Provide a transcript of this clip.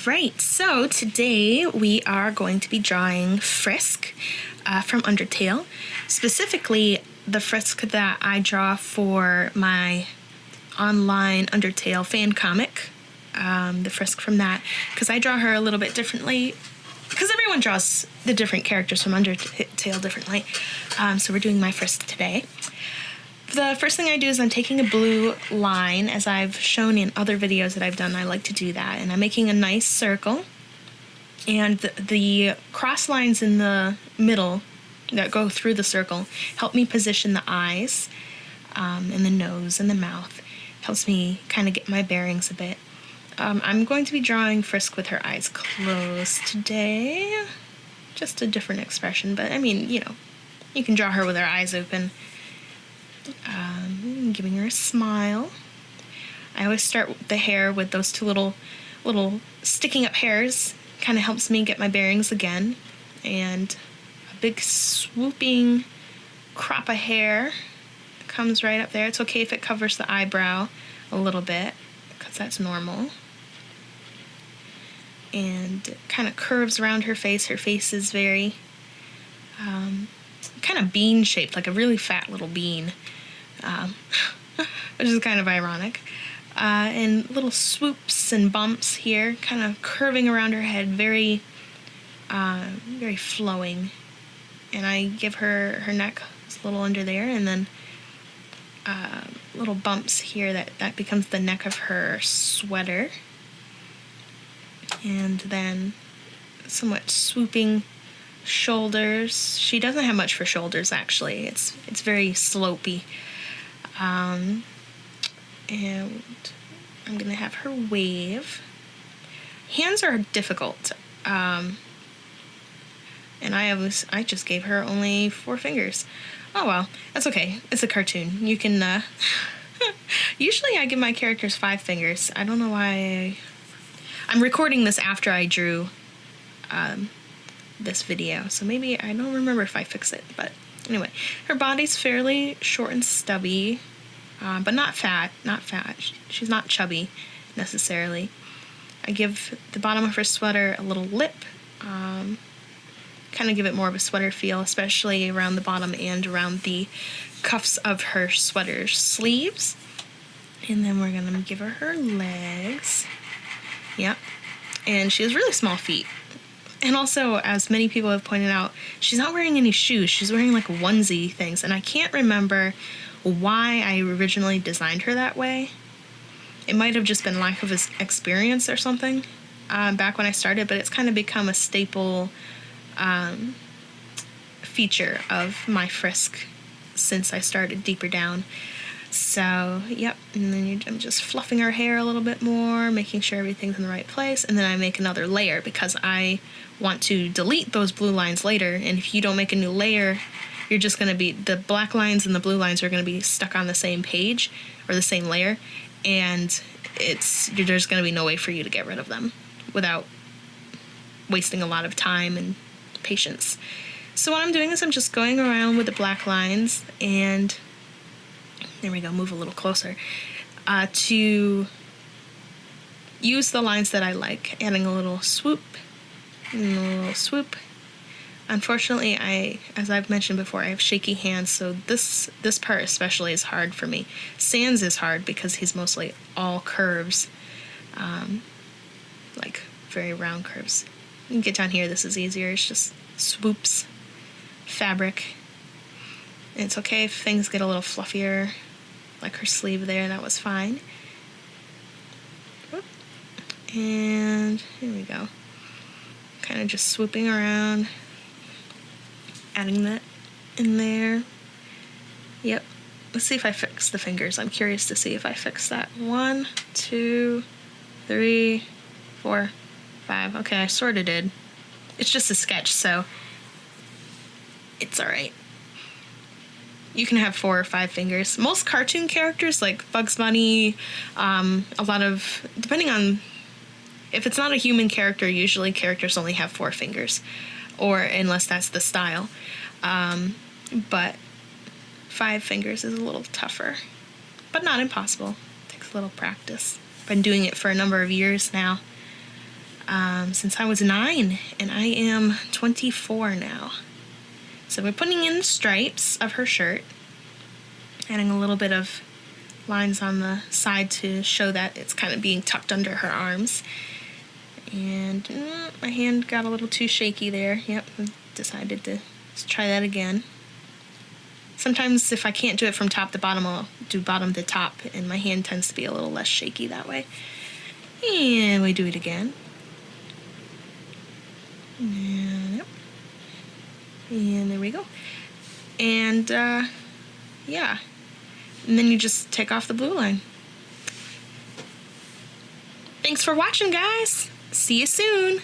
Alright, so today we are going to be drawing Frisk from Undertale. Specifically, the Frisk that I draw for my online Undertale fan comic. The Frisk from that, because I draw her a little bit differently, because everyone draws the different characters from Undertale differently. So we're doing my Frisk today. The first thing I do is I'm taking a blue line, as I've shown in other videos that I've done. I like to do that, and I'm making a nice circle, and the cross lines in the middle that go through the circle help me position the eyes and the nose and the mouth. Helps me kind of get my bearings a bit. I'm going to be drawing Frisk with her eyes closed today. Just a different expression, but I mean, you know, you can draw her with her eyes open. Giving her a smile. I always start the hair with those two little sticking up hairs. Kind of helps me get my bearings again. And a big swooping crop of hair comes right up there. It's okay if it covers the eyebrow a little bit, because that's normal. And it kind of curves around her face. Her face is very kind of bean shaped, like a really fat little bean. Which is kind of ironic. And little swoops and bumps here, kind of curving around her head, very flowing. And I give her neck is a little under there, and then little bumps here that becomes the neck of her sweater. And then somewhat swooping shoulders. She doesn't have much for shoulders, actually. It's very slopey. And I'm gonna have her wave. Hands are difficult. And I just gave her only 4 fingers. Oh well, that's okay. It's a cartoon. You can usually I give my characters 5 fingers. I don't know why. I'm recording this after I drew this video, so maybe I don't remember if I fix it, but anyway, her body's fairly short and stubby, but not fat. She's not chubby necessarily. I give the bottom of her sweater a little lip, kind of give it more of a sweater feel, especially around the bottom and around the cuffs of her sweater sleeves. And then we're gonna give her legs. Yep. And she has really small feet. And also, as many people have pointed out, she's not wearing any shoes. She's wearing like onesie things. And I can't remember why I originally designed her that way. It might have just been lack of experience or something back when I started, but it's kind of become a staple feature of my Frisk since I started DeeperDown. So, yep, and then I'm just fluffing her hair a little bit more, making sure everything's in the right place, and then I make another layer because I want to delete those blue lines later, and if you don't make a new layer, you're just going to be, the black lines and the blue lines are going to be stuck on the same page, or the same layer, and there's going to be no way for you to get rid of them without wasting a lot of time and patience. So what I'm doing is I'm just going around with the black lines, and there we go, move a little closer, to use the lines that I like, adding a little swoop and a little swoop. Unfortunately, as I've mentioned before, I have shaky hands, so this part especially is hard for me. Sans is hard because he's mostly all curves, like very round curves. You can get down here, this is easier, it's just swoops, fabric. And it's okay if things get a little fluffier, like her sleeve there, that was fine. And here we go. Kind of just swooping around, adding that in there. Yep. Let's see if I fix the fingers. I'm curious to see if I fix that. 1, 2, 3, 4, 5. Okay, I sort of did. It's just a sketch, so it's alright. You can have 4 or 5 fingers. Most cartoon characters, like Bugs Bunny, a lot of, depending on, if it's not a human character, usually characters only have 4 fingers, or unless that's the style. But 5 fingers is a little tougher, but not impossible. It takes a little practice. Been doing it for a number of years now. since I was 9, and I am 24 now. So we're putting in the stripes of her shirt, adding a little bit of lines on the side to show that it's kind of being tucked under her arms. And my hand got a little too shaky there. Yep, decided to try that again. Sometimes if I can't do it from top to bottom, I'll do bottom to top, and my hand tends to be a little less shaky that way. And we do it again. And, yep. And there we go. And yeah. And then you just take off the blue line. Thanks for watching, guys. See you soon.